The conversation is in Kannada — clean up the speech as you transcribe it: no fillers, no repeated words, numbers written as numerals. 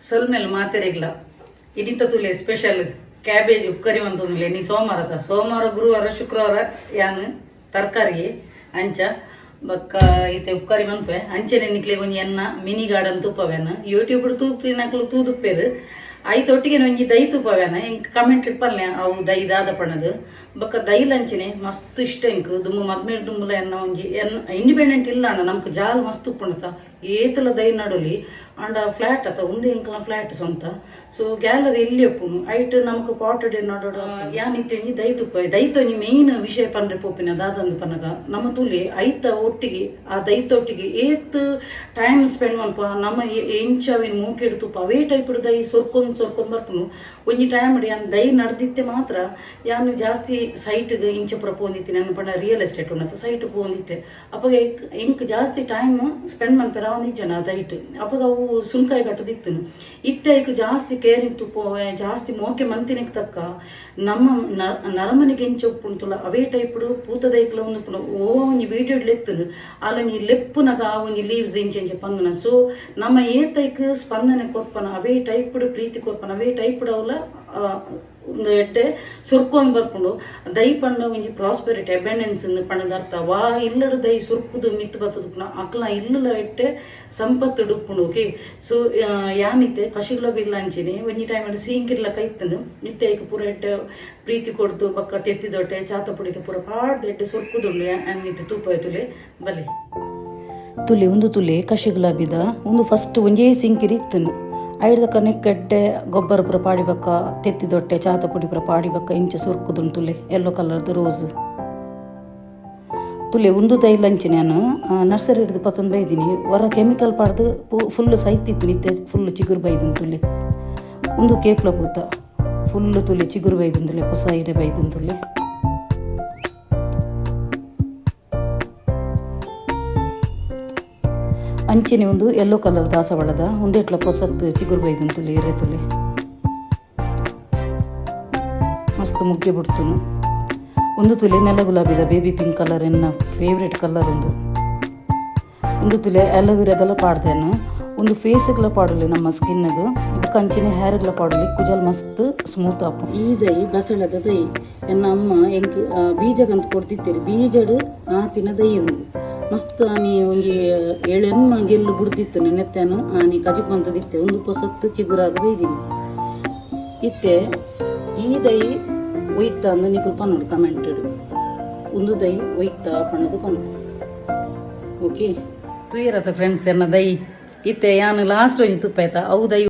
ಸೊಲ್ಮೇಲೆ ಮಾತೆರೆಗ್ಲ ಇನಿತ ತುಲೆ ಸ್ಪೆಷಲ್ ಕ್ಯಾಬೇಜ್ ಕರಿ ಮಂತೊಂದುಲೆ ನೀ ಸೋಮವಾರ ಗುರುವಾರ ಶುಕ್ರವಾರ ಯಾನ್ ತರಕಾರಿ ಅಂಚ ಬಕ್ಕ ಈತೆ ಉಕ್ಕರಿ ಮನ್ಪೆ ಅಂಚೆನೆ ನಿಕ್ಲೆ ಒಂಜಿ ಎನ್ನ ಮಿನಿ ಗಾರ್ಡನ್ ತುಪ್ಪವೇನ ಯೂಟ್ಯೂಬ್ ತೂಪ್ ತಿನ್ನಕ್ಲು ತೂದುಪ್ಪೇರು ಐತೊಟ್ಟಿಗೆ ಒಂಜಿ ದೈ ತುಪ್ಪವೇನ ಇಂಕ್ ಕಮೆಂಟ್ ಇಪ್ಪಲ್ನೆ ಅವು ದೈ ದಾದ ಪಣದು ಬಕ್ಕ ದೈಲ್ ಅಂಚೆನೆ ಮಸ್ತ್ ಇಷ್ಟ ಇಂಕ್ ದುಮ್ಮು ಮದ್ಮೇರ್ ದುಮ್ಮುಲ ಎನ್ನ ಒಂಜಿ ಎನ್ನ ಇಂಡಿಪೆಂಡೆಂಟ್ ಇಲ್ಲ ಅಣ್ಣ ನಮ್ಗೆ ಜಾಲ್ ಮಸ್ತ್ ಉಪ್ಪುಣತ ಏತಲ ದೈ ನಡುಲಿ ಅಂಡ ಫ್ಲಾಟ್ ಅತ ಒಂದೇ ಇಂಕಲ ಫ್ಲಾಟ್ ಸ್ವಂತ ಸೊ ಗ್ಯಾಲರಿ ಇಲ್ಲಿ ಉಪ್ಪುನು ಐಟ್ ನಮಕ್ ಪಾಟೆಡ್ ನೋಡೋಡು ಯಾನಿತ್ತೆಂಜಿ ದೈ ತುಪ್ಪ ದೈತೊಂಜಿ ಮೇಯ್ನ್ ವಿಷಯ ಪಂಡ್ರೆ ಪೋಪಿನ ದಾದಂದು ಪನಗ ನಮ್ಮ ತುಲಿ ಐತ ಒಟ್ಟಿಗೆ ಆ ದೈತೊಟ್ಟಿಗೆ ಏತ್ ಟೈಮ್ ಸ್ಪೆಂಡ್ ಮಲ್ಪ ನಮ್ಮ ಎಂಚವಿನ ಮೂಕೆಡು ತುಪ್ಪ ಅವೇ ಟೈಪ್ ದೈ ಸೊರ್ಕೊಂಡ್ ಬರ್ಪುನು ಒಂಜಿ ಟೈಮ್ ಯಾನ್ ದೈ ನಡ್ದಿತ್ತೆ ಮಾತ್ರ ಯಾನು ಜಾಸ್ತಿ ಸೈಟ್ಗೆ ಇಂಚ ಪುರ ಪೋಂದಿತ್ತೆ ನನ್ನ ಪಂಡ ರಿಯಲ್ ಎಸ್ಟೇಟ್ ಉನ್ನತ ಸೈಟ್ ಪೋಂದಿತ್ತೆ ಅಪ್ಪಗ ಇಂಕ್ ಜಾಸ್ತಿ ಟೈಮ್ ಸ್ಪೆಂಡ್ ಮನ್ಪೆರ ಒಂದು ಜನ ದೈಟ್ ಅಪ್ಪಗ ಅವು ಸುಂಕಾಯಿ ಕಟ್ಟದಿತ್ತನು ಇತ್ತೆ ಐಕ್ ಜಾಸ್ತಿ ಕೇರಿಂಗ್ ತುಪ್ಪವೆ ಜಾಸ್ತಿ ಮೋಕೆ ಮಂತಿನಕ್ಕೆ ತಕ್ಕ ನಮ್ಮ ನರಮನೆಗೆ ಎಂಚ ಉಪ್ಪುಂಟುಲ ಅವೇ ಟೈಪ್ ಪೂತದೈಕ್ಲ ಒಂದು ಒಂಜಿ ವಿಡಿಯೋ ಲೆತ್ತನು ಅಲ್ಲೊಂಜಿ ಲೆಪ್ಪುನಗ ಒಂಜಿ ಲೀವ್ಸ್ ಇಂಚೆಂಚೆ ಪಂಗನ ಸೊ ನಮ್ಮ ಏತೈಕ್ ಸ್ಪಂದನೆ ಕೊರ್ಪನ ಅವೇ ಟೈಪ್ ಪ್ರೀತಿ ಕೊರ್ಪನ ಅವೇ ಟೈಪ್ ಅವಲ ಒಂದು ಎಡ್ಡೆ ಸುರ್ಕೊಂಡ್ ಬರ್ಕೊಂಡು ದೈ ಪಂಡ ಒಂಜಿ ಪ್ರಾಸ್ಪೆರಿಟಿ ಅಬೆಂಡೆನ್ಸ್ ಪಂಡದ ಅರ್ಥ ವಾ ಇಲ್ಲಡ ದೈ ಸುರ್ಕುದು ಮಿತ್ ಬತ್ತದುಪ್ಪುನ ಅಕ್ಲ ಇಲ್ಲಲ ಎಟ್ಟೆ ಸಂಪತ್ತು ಡುಪ್ಪುಂಡು ಓಕೆ ಸೊ ಯಾನಿತ್ತೆ ಕಶಿಗ್ಲ ಬಿಲ್ಲ ಅಂಚಿನಿ ಒಂಜಿ ಟೈಮ್ ಸೀಂಕಿರ್ಲ ಕೈತನು ನಿತ್ಯ ಐಕ್ ಪೂರ ಎಟ್ಟೆ ಪ್ರೀತಿ ಕೊಡ್ದು ಬಕ್ಕ ತೆತ್ತಿದೊಟ್ಟೆ ಚಾತ ಪುಡಿತೆ ಪೂರ ಪಾಡ್ದು ಎಟ್ಟೆ ಸುರ್ಕುದುಂಡು ಅನ್ನಿತ್ತೆ ತೂಪ ತುಲೆ ಬಲೆ ತುಲೆ ಒಂದು ತುಲೆ ಕಶಿಗ್ಲ ಬಿದ ಒಂದು ಫಸ್ಟ್ ಒಂಜೇ ಸಿಂಕಿರಿ ಇತ್ತನು ಐಡ್ದಕ್ಕ ನೆಕ್ಕೆಡ್ಡೆ ಗೊಬ್ಬರ ಪುರ ಪಾಡಿಬಕ್ಕ ತೆತ್ತಿದೊಟ್ಟೆ ಚಾತ ಪುಡಿ ಪುರ ಪಾಡಿಬಕ್ಕ ಇಂಚ ಸುರ್ಕುದುಂಟು ತುಲೆ ಯೆಲ್ಲೋ ಕಲರ್ದು ರೋಸ್ ತುಲೆ ಒಂದು ದೈಲಂಚಿ ನಾನು ನರ್ಸರಿ ಹಿಡಿದು ಪತ್ತೊಂದು ಬೈದಿನಿ ಹೊರ ಕೆಮಿಕಲ್ ಪಾಡ್ದು ಫುಲ್ ಸೈತಿತ್ತು ನಿತ್ಯ ಫುಲ್ ಚಿಗುರು ಬೈದನ್ ತುಲೆ ಒಂದು ಕೇಪ್ಲ ಪೂತ ಫುಲ್ ತುಲೆ ಚಿಗುರು ಬೈದನ್ ತುಲೆ ಹೊಸ ಹಿರೆ ಬೈದನ್ ತುಲೆ ಅಂಚಿನಿ ಒಂದು ಯೆಲ್ಲೋ ಕಲರ್ ದಾಸವಾಳದ ಒಂದೇಟ್ಲ ಪೊಸತ್ ಚಿಗುರು ಬೈದಂತುಲಿ ಎರೆತುಲಿ ಮಸ್ತ್ ಮುಗ್ಗೆ ಬಿಡ್ತುನು ಒಂದು ತುಲೆ ನೆಲ ಗುಲಾಬಿದ ಬೇಬಿ ಪಿಂಕ್ ಕಲರ್ ಎನ್ನ ಫೇವ್ರೆಟ್ ಕಲರ್ ಒಂದು ತುಲೆ ಅಲೋವೆರಾದೆಲ್ಲ ಪಾಡ್ದೇನು ಒಂದು ಫೇಸ್ಗೆಲ್ಲ ಪಾಡಲಿ ನಮ್ಮ ಸ್ಕಿನ್ಗೆ ಕಂಚಿನ ಹೇರ್ಗೆಲ್ಲ ಪಾಡಲಿ ಕುಜಲ್ ಮಸ್ತ್ ಸ್ಮೂತ್ ಆಪು ಈ ದೈ ಬಸಳದ ದೈ ಎನ್ನ ಅಮ್ಮ ಎಂಕ್ ಬೀಜಗಂತ ಕೊಡ್ತಿತ್ತೇರಿ ಬೀಜಡು ಆತಿನ ದೈ ಉಂಡು ಮಸ್ತ್ ಆನಿ ಒಂಜಿ 7 ಗೆಲ್ಲು ಬುಡ್ದಿತ್ತು ನೆನೆತ್ತಾನು ಆನಿ ಕಜಿಪ್ ಅಂತದಿತ್ತೆ ಒಂದು ಪೊಸತ್ತು ಚಿಗುರಾದ ಬೈದಿನಿ ಇತ್ತೆ ಈ ದೈ ಒಯ್ತ ಅಂದು ನಿಕುಲ್ ಪನ್ನೋಡು ಕಮೆಂಟ್ ಒಂದು ದೈ ಒಯ್ತ ಪನ್ನದು ಪನ್ನ ಓಕೆ ತುಯ್ಯರತ ಫ್ರೆಂಡ್ಸ್ ಎನ್ನ ದೈ ಇತ್ತೆ ಯಾನು ಲಾಸ್ಟ್ ಒಂಜಿ ತುಪ್ಪ ಆಯ್ತಾ ಅವು ದೈ